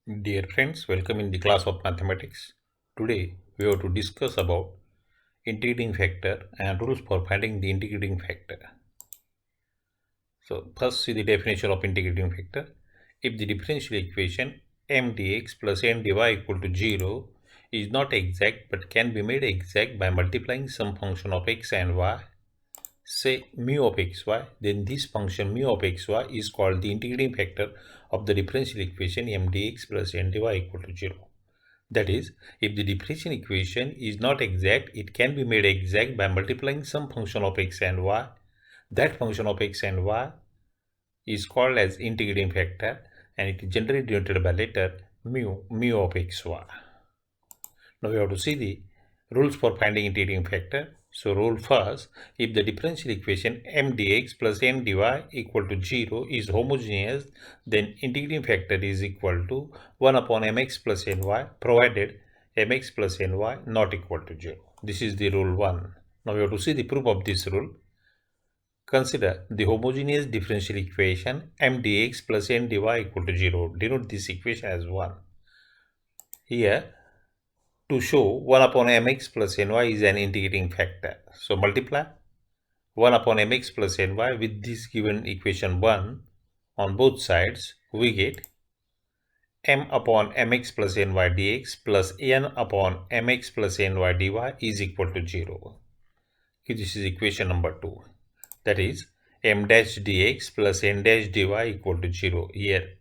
Dear friends, welcome in the class of mathematics. Today we have to discuss about integrating factor and rules for finding the integrating factor. So first see the definition of integrating factor. If the differential equation m dx plus n dy equal to 0 is not exact but can be made exact by multiplying some function of x and y, say mu of xy, then this function mu of xy is called the integrating factor of the differential equation m dx plus n dy equal to 0. That is, if the differential equation is not exact, it can be made exact by multiplying some function of x and y. That function of x and y is called as integrating factor and it is generally denoted by letter mu of xy. Now we have to see the rules for finding integrating factor. So rule first, if the differential equation m dx plus n dy equal to 0 is homogeneous, then integrating factor is equal to 1 upon mx plus ny, provided mx plus ny not equal to 0. This is the rule 1. Now we have to see the proof of this rule. Consider the homogeneous differential equation m dx plus n dy equal to 0. Denote this equation as 1. Here, to show 1 upon mx plus ny is an integrating factor. So multiply 1 upon mx plus ny with this given equation 1 on both sides, we get m upon mx plus ny dx plus n upon mx plus ny dy is equal to 0. Okay, this is equation number 2. That is m dash dx plus n dash dy equal to 0. Here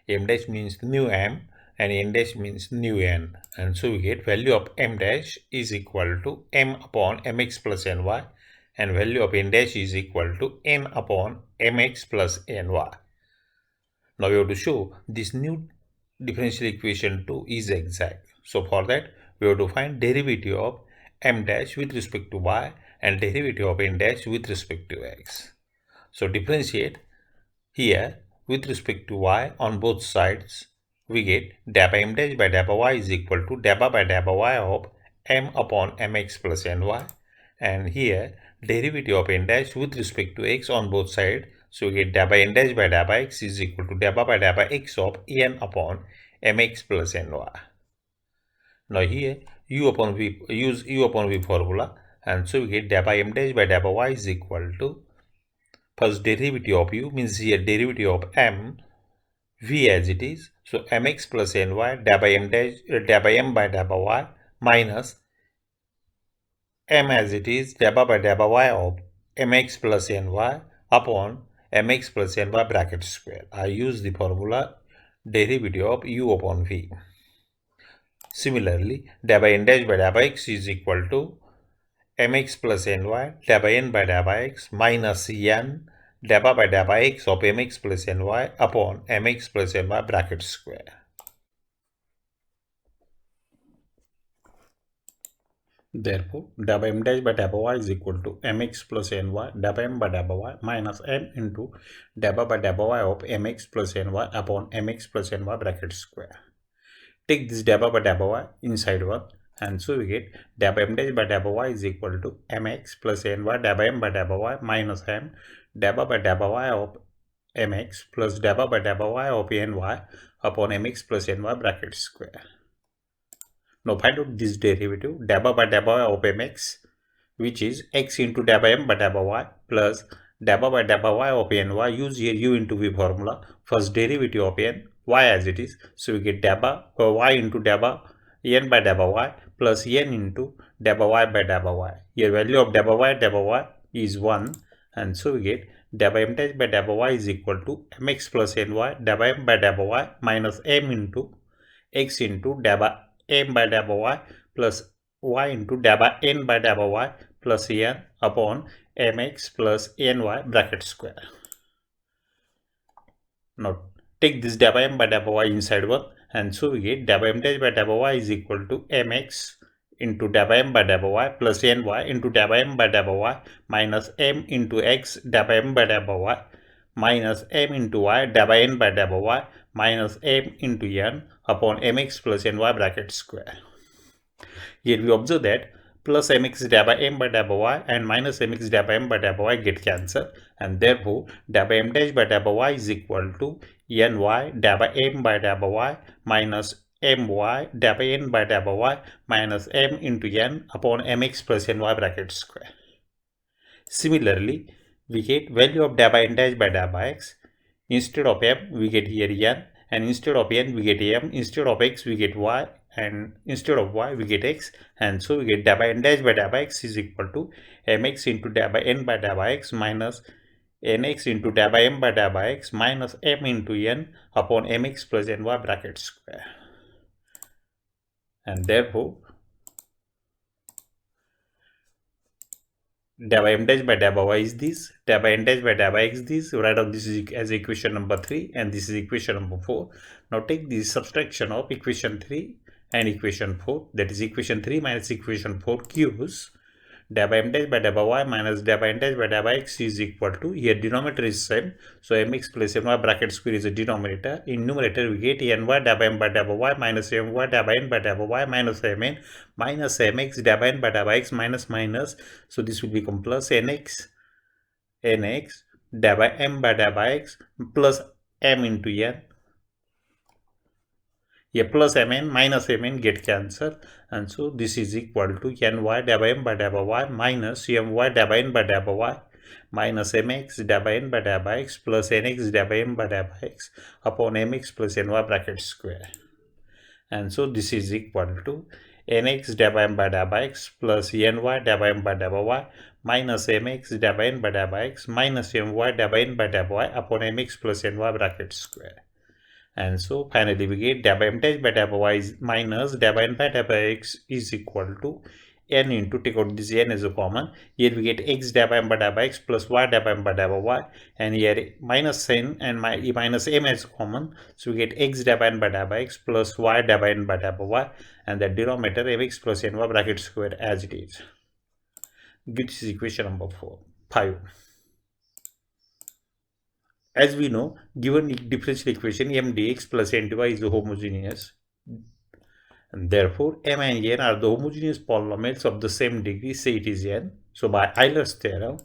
m dash means new m and n dash means new n, and so we get value of m dash is equal to m upon mx plus ny and value of n dash is equal to n upon mx plus ny. Now we have to show this new differential equation 2 is exact. So for that we have to find derivative of m dash with respect to y and derivative of n dash with respect to x. So differentiate here with respect to y on both sides, we get dabba m dash by dabba y is equal to dabba by dabba y of m upon mx plus ny, and here derivative of n dash with respect to x on both sides, so we get dabba n dash by dabba x is equal to dabba by dabba x of n upon mx plus ny. Now here use u upon v formula, and so we get dabba m dash by dabba y is equal to first derivative of u means here derivative of m v as it is, so mx plus ny dabba m dash dabba m by dabba y minus m as it is dabba by dabba y of mx plus ny upon mx plus ny bracket square. I use the formula derivative of u upon v. Similarly, dabba n dash by dabba x is equal to mx plus ny dabba n by dabba x minus n dabba by dabba x of mx plus ny upon mx plus ny bracket square. Therefore, dabba m dash by dabba y is equal to mx plus ny dabba m by dabba y minus m into dabba by dabba y of mx plus ny upon mx plus ny bracket square. Take this dabba by dabba y inside one, and so we get dabba m dash by dabba y is equal to mx plus ny dabba m by dabba y minus m dabba by dabba y of mx plus dabba by dabba y of ny upon mx plus ny bracket square. Now find out this derivative dabba by dabba y of mx, which is x into dabba m by dabba y plus dabba by dabba y of ny. Use here u into v formula. First derivative of n y as it is, so we get dabba y into dabba n by dabba y plus n into dabba y by dabba y. Here value of dabba y is 1, and so we get dabba m dash by dabba y is equal to mx plus ny dabba m by dabba y minus m into x into dabba m by dabba y plus y into dabba n by dabba y plus n upon mx plus ny bracket square. Now take this dabba m by dabba y inside one, and so we get dabba m dash by dabba y is equal to mx into dabba m by dabba y plus ny into dabba m by dabba y minus m into x dabba m by dabba y minus m into y dabba n by dabba y minus m into n upon mx plus ny bracket square. Here we observe that plus mx dA by m by dA by y and minus mx dA by m by dA by y get cancelled, and therefore dA by m dash by dA by y is equal to ny dA by m by dA by y minus my dA by n by dA by y minus m into n upon mx plus ny bracket square. Similarly, we get value of dA by n dash by dA by x. Instead of m, we get here n, and instead of n, we get m. Instead of x, we get y, and instead of y, we get x. And so we get dA by n dash by dA by x is equal to mx into dA by n by dA by x minus nx into dA by m by dA by x minus m into n upon mx plus ny bracket square. And therefore, dA by m dash by dA by y is this, dA by n dash by dA by x this. Write down this is as equation number 3 and this is equation number 4. Now take the subtraction of equation 3 and equation 4, that is equation 3 minus equation 4 gives dA by m dash by dA by y minus dA by n dash by dA by x is equal to, here denominator is same, so mx plus my bracket square is a denominator. In numerator we get ny dA by m by dA by y minus my dA by n by dA by y minus mn minus mx dA by n by dA by x minus minus, so this will become plus nx dA by m by dA by x plus m into n. A plus mn minus mn get cancelled, and so this is equal to ny dA by m by dA by y minus my dA by n by dA by y minus mx dA by n by dA by x plus nx dA by m by dA by x upon mx plus ny bracket square. And so this is equal to nx dA by m by dA by x plus ny dA by m by dA by y minus mx dA by n by dA by x minus my dA by n by dA by y upon mx plus ny bracket square. And so finally we get dA by m dash by dA by y is minus dA by n by dA by x is equal to n into, take out this n as a common, here we get x dA by m by dA by x plus y dA by m by dA by y, and here minus n and minus m as common, so we get x dA by n by dA by x plus y dA by n by dA by y, and the denominator mx plus ny bracket square as it is. This is equation number 5. As we know, given differential equation m dx plus n dy is homogeneous, and therefore m and n are the homogeneous polynomials of the same degree, say it is n. So by Euler's theorem,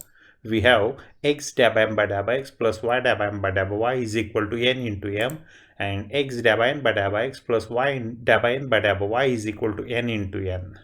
we have x dA by m by dA by x plus y dA by m by dA by y is equal to n into m, and x dA by n by dA by x plus y dA by n by dA by y is equal to n into n.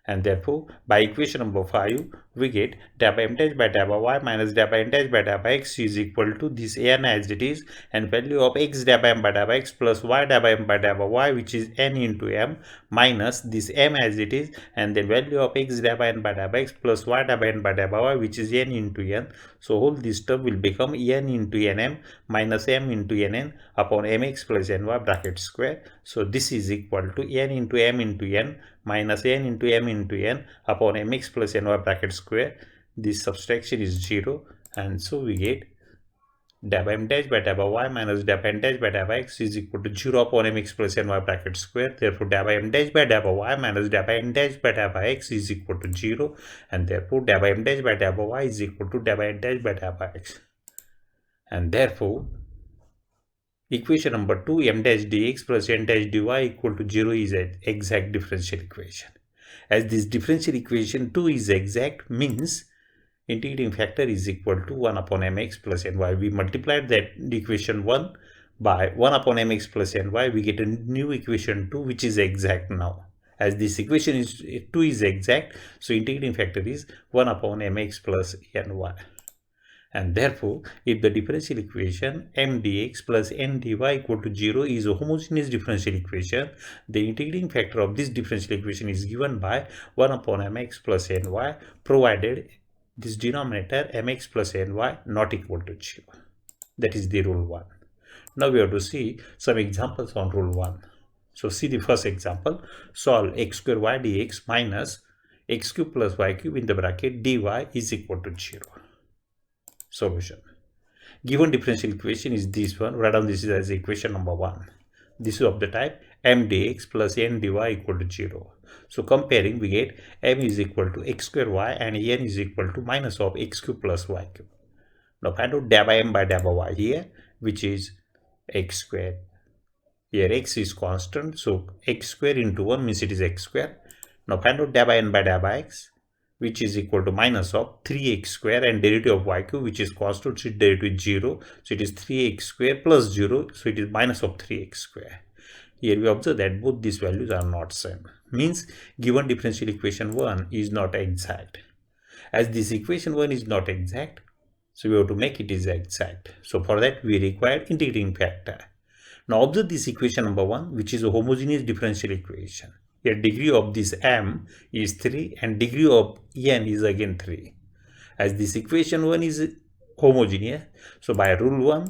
And therefore, by equation number 5, we get dA by m dash by dA by y minus dA by n dash by dA by x is equal to this n as it is, and value of x dA by m by dA by x plus y dA by m by dA by y, which is n into m, minus this m as it is, and then value of x dA by n by dA by x plus y dA by n by dA by y, which is n into n. So whole this term will become n into nm minus m into nn upon mx plus ny bracket square. So this is equal to n into m into n minus n into m into n upon mx plus ny bracket square. This subtraction is 0, and so we get dA by m dash by dA by y minus dA by n dash by dA by x is equal to 0 upon mx plus ny bracket square. Therefore, dA by m dash by dA by y minus dA by n dash by dA by x is equal to 0, and therefore dA by m dash by dA by y is equal to dA by n dash by dA by x. And therefore, equation number 2, m dash dx plus n dash dy equal to 0 is an exact differential equation. As this differential equation 2 is exact, means integrating factor is equal to 1 upon mx plus ny. We multiplied that equation 1 by 1 upon mx plus ny, we get a new equation 2 which is exact now. As this equation is 2 is exact, so integrating factor is 1 upon mx plus ny. And therefore, if the differential equation m dx plus n dy equal to 0 is a homogeneous differential equation, the integrating factor of this differential equation is given by 1 upon mx plus ny, provided this denominator mx plus ny not equal to 0. That is the rule 1. Now we have to see some examples on rule 1. So see the first example. Solve x square y dx minus x cube plus y cube in the bracket dy is equal to 0. Solution. Given differential equation is this one. Write down this is as equation number 1. This is of the type m dx plus n dy equal to 0. So comparing, we get m is equal to x square y and n is equal to minus of x cube plus y cube. Now find out dA by m by dA by y here, which is x square. Here x is constant, so x square into 1 means it is x square. Now find out dabba n by dabba x, which is equal to minus of 3x square, and derivative of y cube, which is constant, so derivative is 0. So it is 3x square plus 0, so it is minus of 3x square. Here we observe that both these values are not same. Means given differential equation 1 is not exact. As this equation 1 is not exact, so we have to make it is exact. So for that we require integrating factor. Now observe this equation number 1, which is a homogeneous differential equation. Here degree of this m is 3 and degree of n is again 3. As this equation 1 is homogeneous, so by rule 1,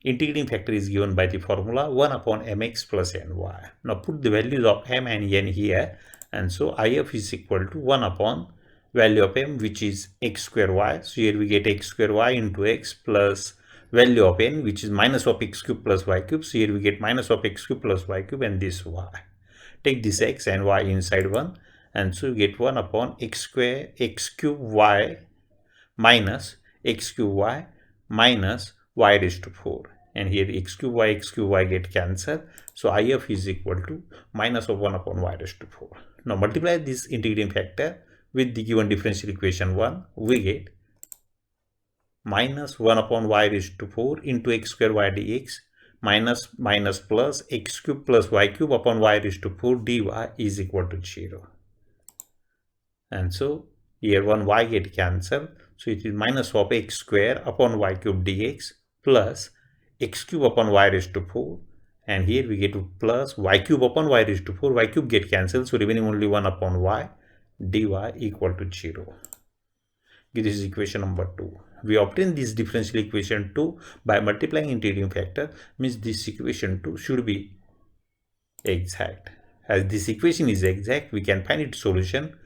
integrating factor is given by the formula 1 upon mx plus ny. Now put the values of m and n here, and so if is equal to 1 upon value of m, which is x square y. So here we get x square y into x plus value of n, which is minus of x cube plus y cube. So here we get minus of x cube plus y cube and this y. Take this x and y inside 1, and so you get 1 upon x square x cube y minus x cube y minus y raised to 4. And here x cube y get cancelled. So if is equal to minus of 1 upon y raised to 4. Now multiply this integrating factor with the given differential equation 1, we get minus 1 upon y raised to 4 into x square y dx minus plus x cube plus y cube upon y raised to 4 dy is equal to 0. And so here 1 y get cancelled. So it is minus of x square upon y cube dx plus x cube upon y raised to 4. And here we get plus y cube upon y raised to 4. Y cube get cancelled. So remaining only 1 upon y dy equal to 0. This is equation number 2. We obtain this differential equation 2 by multiplying integrating factor. Means this equation 2 should be exact. As this equation is exact, we can find its solution.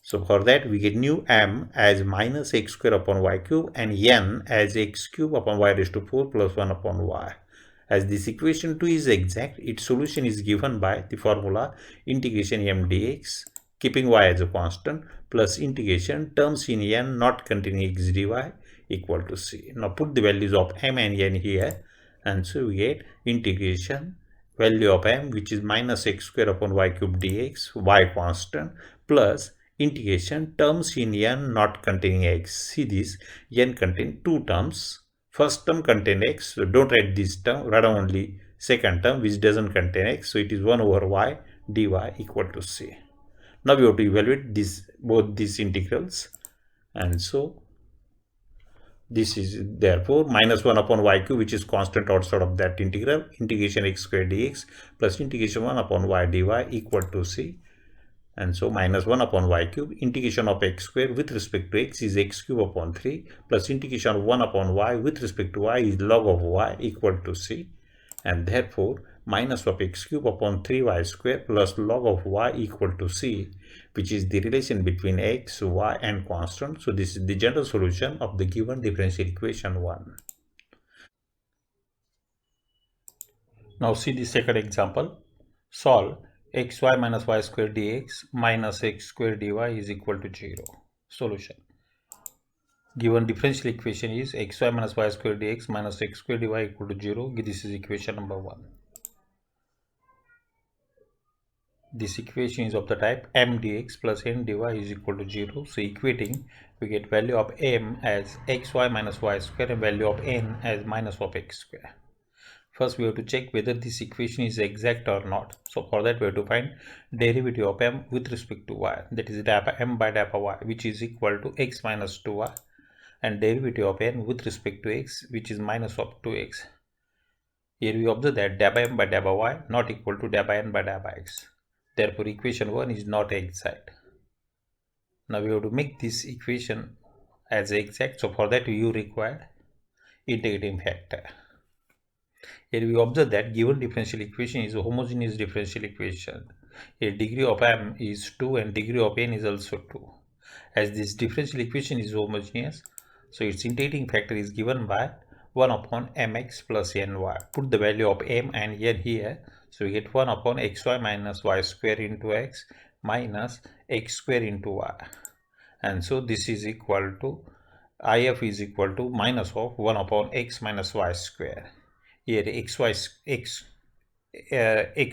So for that we get new m as minus x square upon y cube and n as x cube upon y raised to 4 plus 1 upon y. As this equation 2 is exact, its solution is given by the formula integration m dx, keeping y as a constant, plus integration terms in n not containing x dy equal to c. Now put the values of m and n here, and so we get integration value of m, which is minus x square upon y cube dx, y constant, plus integration terms in n not containing x. See this, n contain two terms. First term contain x, so don't write this term, write only second term which doesn't contain x. So it is 1 over y dy equal to c. Now we have to evaluate both these integrals, and so this is therefore minus 1 upon y cube, which is constant outside of that integral, integration x square dx plus integration 1 upon y dy equal to c. And so minus 1 upon y cube, integration of x square with respect to x is x cube upon 3 plus integration of 1 upon y with respect to y is log of y equal to c. And therefore minus of x cube upon 3y square plus log of y equal to c, which is the relation between x, y and constant. So this is the general solution of the given differential equation 1. Now see the second example. Solve xy minus y square dx minus x square dy is equal to 0. Solution. Given differential equation is xy minus y square dx minus x square dy equal to 0. This is equation number 1. This equation is of the type m dx plus n dy is equal to 0. So equating, we get value of m as xy minus y square and value of n as minus of x square. First we have to check whether this equation is exact or not. So for that we have to find derivative of m with respect to y, that is dabba m by dabba y, which is equal to x minus 2y, and derivative of n with respect to x, which is minus of 2x. Here we observe that dabba m by dabba y not equal to dabba n by dabba x. Therefore equation 1 is not exact. Now we have to make this equation as exact. So for that you require integrating factor. Here we observe that given differential equation is a homogeneous differential equation. Here degree of m is 2 and degree of n is also 2. As this differential equation is homogeneous, so its integrating factor is given by 1 upon mx plus ny. Put the value of m and n here, so we get 1 upon xy minus y square into x minus x square into y. And so this is equal to, if is equal to minus of 1 upon x minus y square. Here x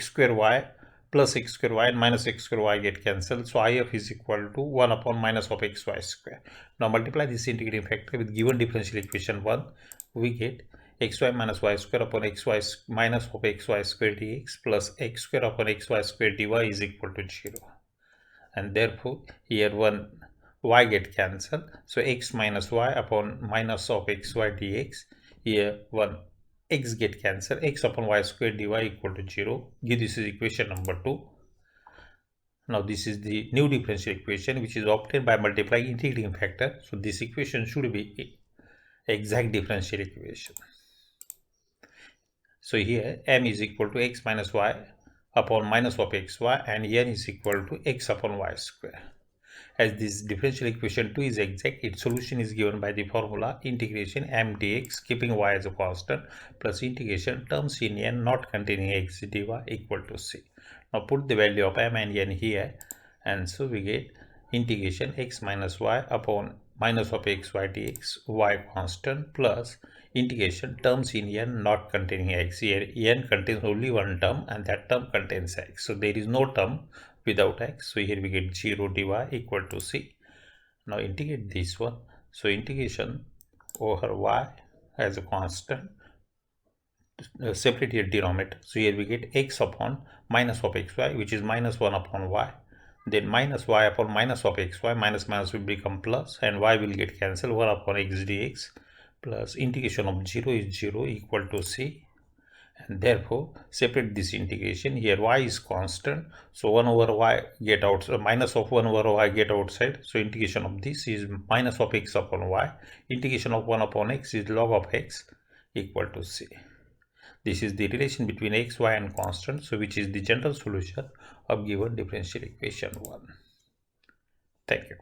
square y plus x square y and minus x square y get cancelled. So if is equal to 1 upon minus of xy square. Now multiply this integrating factor with given differential equation 1. We get xy minus y square upon xy minus of xy square dx plus x square upon xy square dy is equal to 0. And therefore here 1 y get cancelled. So x minus y upon minus of xy dx. Here 1 x get cancelled. X upon y square dy equal to 0. Give this is equation number 2. Now this is the new differential equation which is obtained by multiplying integrating factor. So this equation should be exact differential equation. So here m is equal to x minus y upon minus of xy and n is equal to x upon y square. As this differential equation 2 is exact, its solution is given by the formula integration m dx keeping y as a constant plus integration terms in n not containing x dy equal to c. Now put the value of m and n here, and so we get integration x minus y upon minus of xy dx y constant plus integration terms in n not containing x. Here n contains only one term and that term contains x. So there is no term without x. So here we get 0 dy equal to c. Now integrate this one. So integration over y as a constant. Separate here denominator. So here we get x upon minus of xy, which is minus 1 upon y. Then minus y upon minus of xy, minus minus will become plus, and y will get cancelled. 1 upon x dx plus integration of 0 is 0 equal to c. And therefore separate this integration. Here y is constant, so 1 over y get outside, minus of 1 over y get outside. So integration of this is minus of x upon y. Integration of 1 upon x is log of x equal to c. This is the relation between x, y and constant, so which is the general solution of given differential equation 1. Thank you.